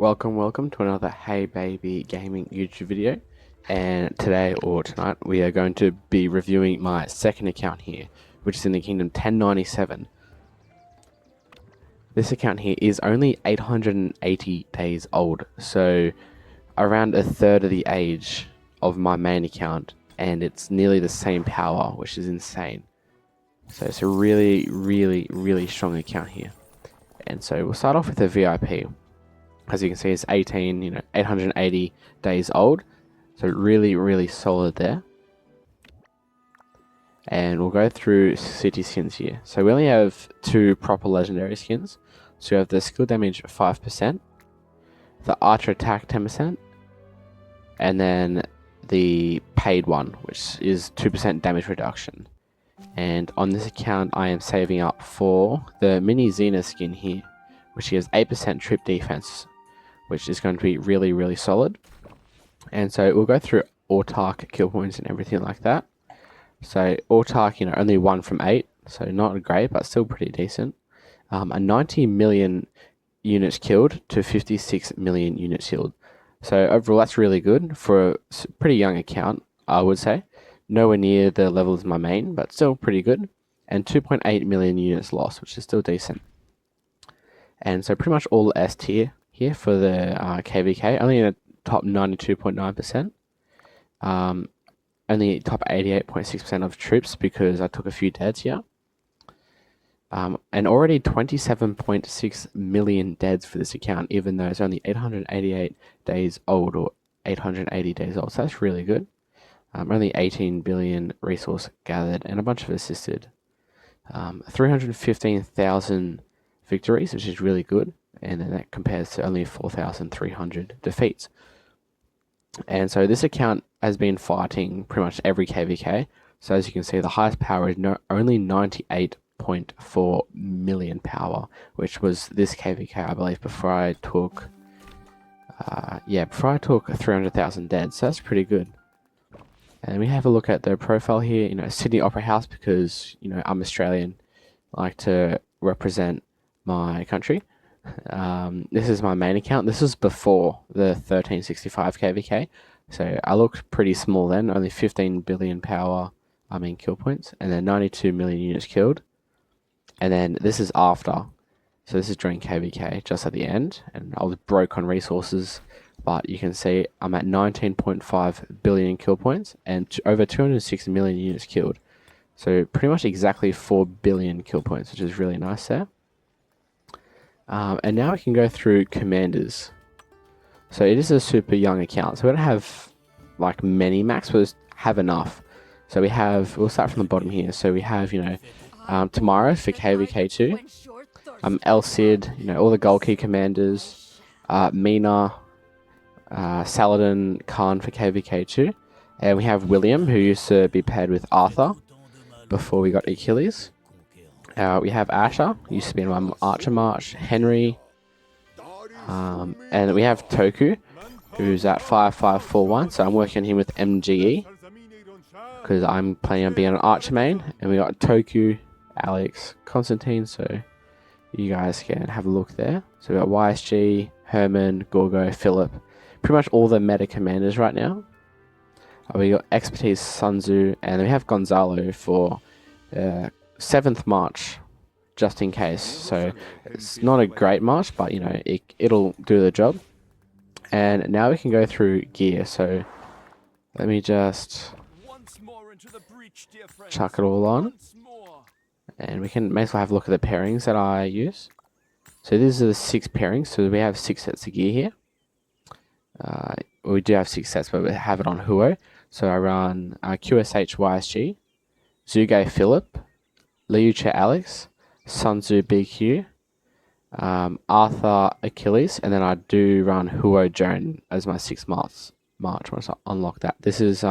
Welcome to another Hey Baby Gaming YouTube video, and today or tonight we are going to be reviewing my second account here, which is in the Kingdom 1097. This account here is only 880 days old, so around a third of the age of my main account, and it's nearly the same power, which is insane. So it's a really strong account here. And so we'll start off with the VIP. As you can see, it's 880 days old. So really solid there. And we'll go through city skins here. So we only have two proper legendary skins. So we have the skill damage 5%, the archer attack 10%, and then the paid one, which is 2% damage reduction. And on this account, I am saving up for the mini Xena skin here, which gives 8% trip defense, which is going to be really solid. And so we'll go through Autark kill points and everything like that. So Autark, only 1 from 8, so not great, but still pretty decent. A 90 million units killed to 56 million units healed. So overall, that's really good for a pretty young account, I would say. Nowhere near the level as my main, but still pretty good. And 2.8 million units lost, which is still decent. And so pretty much all S tier here for the KVK, only in the top 92.9%. Only top 88.6% of troops because I took a few deads here. And already 27.6 million deads for this account, even though it's only 888 days old or 880 days old. So that's really good. Only 18 billion resource gathered and a bunch of assisted. 315,000 victories, which is really good. And then that compares to only 4,300 defeats. And so this account has been fighting pretty much every KVK. So as you can see, the highest power is only 98.4 million power, which was this KVK, I believe, before I took 300,000 dead. So that's pretty good. And we have a look at the profile here, Sydney Opera House, because, I'm Australian, I like to represent my country. This is my main account. This was before the 1365 KVK, so I looked pretty small then, only 15 billion power, kill points, and then 92 million units killed. And then this is after, so this is during KVK, just at the end, and I was broke on resources, but you can see I'm at 19.5 billion kill points and over 206 million units killed. So pretty much exactly 4 billion kill points, which is really nice there. And now we can go through commanders. So it is a super young account, so we don't have like many max, but have enough. So we'll start from the bottom here. So we have, Tamara for KVK2, El Cid, all the gold key commanders, Mina, Saladin, Khan for KVK2, and we have William, who used to be paired with Arthur before we got Achilles. We have Asher, used to be in my Archer March, Henry, and we have Toku, who's at 5541, so I'm working him with MGE, because I'm planning on being an Archer main, and we got Toku, Alex, Constantine, so you guys can have a look there. So we got YSG, Herman, Gorgo, Philip, pretty much all the meta commanders right now. We got Expertise, Sun Tzu, and then we have Gonzalo for 7th March, just in case. So it's not a great March, but it'll do the job. And now we can go through gear. So let me just chuck it all on, and we can may as well have a look at the pairings that I use. So these are the 6 pairings. So we have 6 sets of gear here. We do have 6 sets, but we have it on Huo. So I run QSH YSG, Zuge Philip, Liu Che Alex, Sun Tzu BQ, Arthur Achilles, and then I do run Huo Joan as my 6 March once I unlock that. This is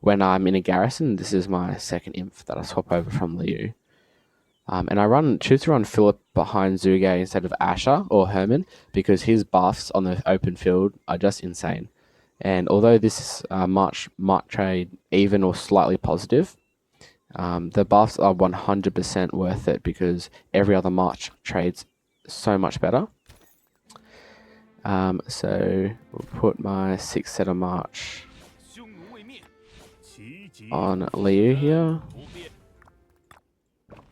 when I'm in a garrison. This is my second inf that I swap over from Liu. And I choose to run Philip behind Zuge instead of Asher or Herman because his buffs on the open field are just insane. And although this March might trade even or slightly positive, the buffs are 100% worth it because every other March trades so much better. So we'll put my 6th set of march on Liu here.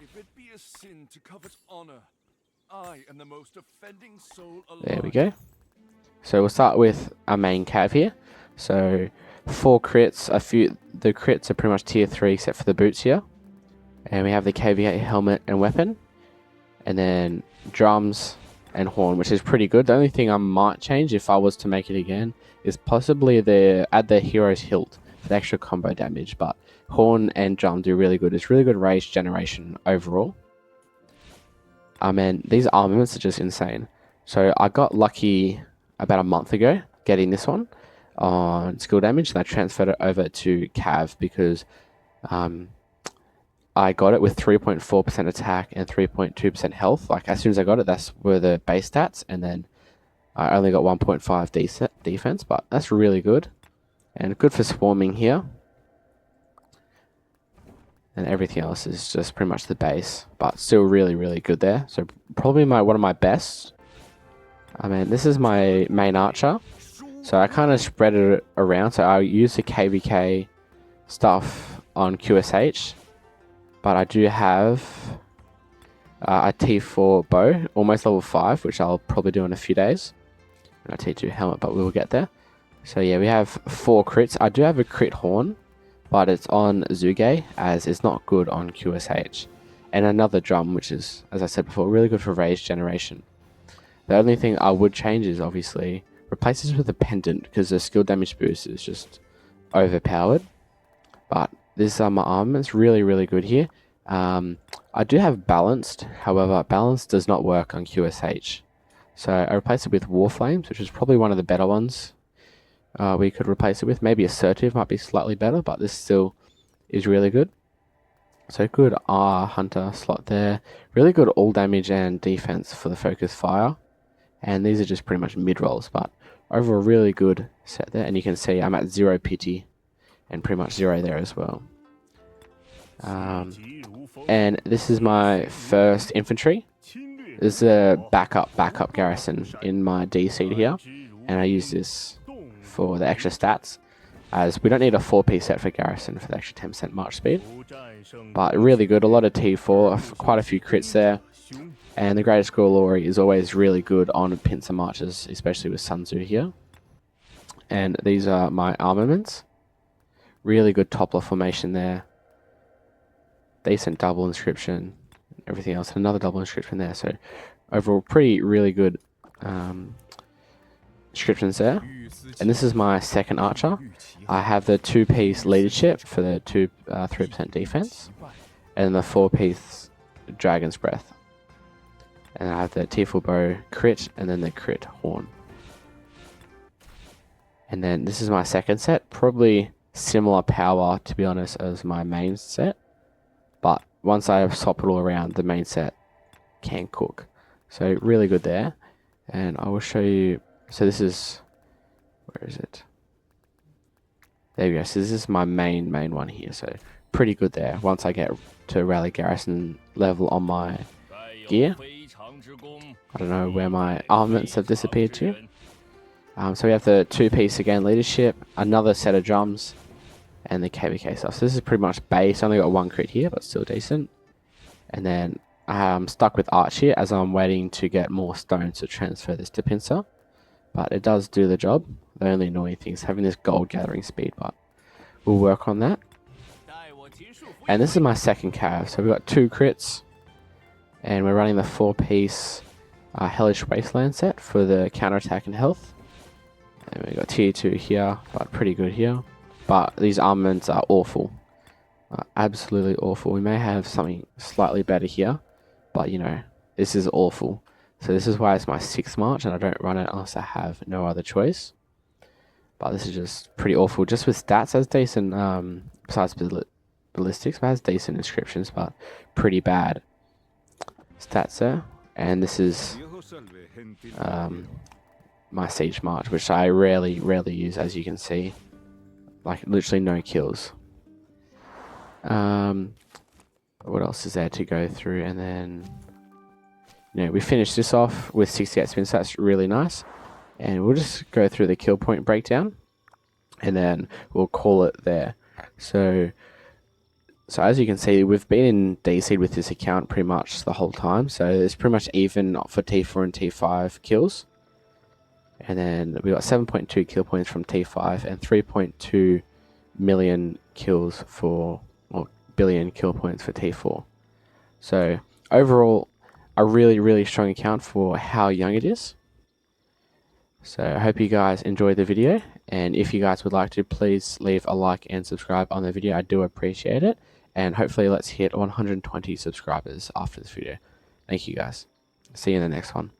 If it be a sin to covet honor, I am the most offending soul alive. There we go. So we'll start with our main cav here. So 4 crits, the crits are pretty much tier 3 except for the boots here. And we have the KVA helmet and weapon. And then drums and horn, which is pretty good. The only thing I might change if I was to make it again is possibly add the hero's hilt for the extra combo damage. But horn and drum do really good. It's really good rage generation overall. And these armaments are just insane. So I got lucky about a month ago getting this one on skill damage, and I transferred it over to cav because I got it with 3.4% attack and 3.2% health. Like as soon as I got it, that's were the base stats, and then I only got 1.5 defense, but that's really good and good for swarming here. And everything else is just pretty much the base, but still really, really good there. So probably one of my best. I mean, this is my main archer. So I kind of spread it around. So I use the KVK stuff on QSH, but I do have a T4 bow, almost level 5, which I'll probably do in a few days. And a T2 helmet, but we'll get there. So yeah, we have 4 crits. I do have a crit horn, but it's on Zuge, as it's not good on QSH. And another drum, which is, as I said before, really good for rage generation. The only thing I would change is obviously replace this with a pendant, because the skill damage boost is just overpowered. But these are my armaments, really, really good here. I do have balanced, however, balance does not work on QSH. So I replaced it with Warflames, which is probably one of the better ones. We could replace it with maybe Assertive might be slightly better, but this still is really good. So good Hunter slot there. Really good all damage and defense for the focus fire. And these are just pretty much mid rolls, but overall really good set there. And you can see I'm at 0 pity and pretty much 0 there as well. And this is my first infantry. This is a backup garrison in my D seat here, and I use this for the extra stats, as we don't need a 4-piece set for garrison for the extra 10% march speed. But really good, a lot of T4, quite a few crits there. And the Greatest Glory is always really good on pincer marches, especially with Sun Tzu here. And these are my armaments. Really good toppler formation there. Decent double inscription, everything else, and another double inscription there. So overall, really good inscriptions there. And this is my second archer. I have the 2-piece leadership for the 3% defense, and the 4-piece Dragon's Breath. And I have the T4 bow crit, and then the crit horn. And then this is my second set, probably similar power, to be honest, as my main set. But once I swap it all around, the main set can cook. So really good there. And I will show you. So this is, where is it? There we go. So this is my main one here. So pretty good there. Once I get to rally garrison level on my gear. I don't know where my armaments have disappeared to. So we have the 2-piece again leadership, another set of drums, and the KVK stuff. So this is pretty much base. I only got 1 crit here, but still decent. And then I'm stuck with Arch here as I'm waiting to get more stones to transfer this to pincer. But it does do the job. The only annoying thing is having this gold gathering speed, but we'll work on that. And this is my second cav. So we've got 2 crits, and we're running the 4-piece Hellish Wasteland set for the counterattack and health. And we've got tier 2 here, but pretty good here. But these armaments are awful. Absolutely awful. We may have something slightly better here, but you know, this is awful. So this is why it's my 6th march, and I don't run it unless I have no other choice. But this is just pretty awful. Just with stats, has decent, besides ballistics, but has decent inscriptions, but pretty bad stats there. And this is my siege march, which I rarely use, as you can see. Like literally no kills. What else is there to go through? And then, you know, we finished this off with 68 spins. So that's really nice. And we'll just go through the kill point breakdown, and then we'll call it there. So as you can see, we've been in D-Seed with this account pretty much the whole time. So it's pretty much even for T4 and T5 kills. And then we got 7.2 kill points from T5 and 3.2 million kills or billion kill points for T4. So overall, a really, really strong account for how young it is. So I hope you guys enjoyed the video, and if you guys would like to, please leave a like and subscribe on the video. I do appreciate it, and hopefully let's hit 120 subscribers after this video. Thank you guys. See you in the next one.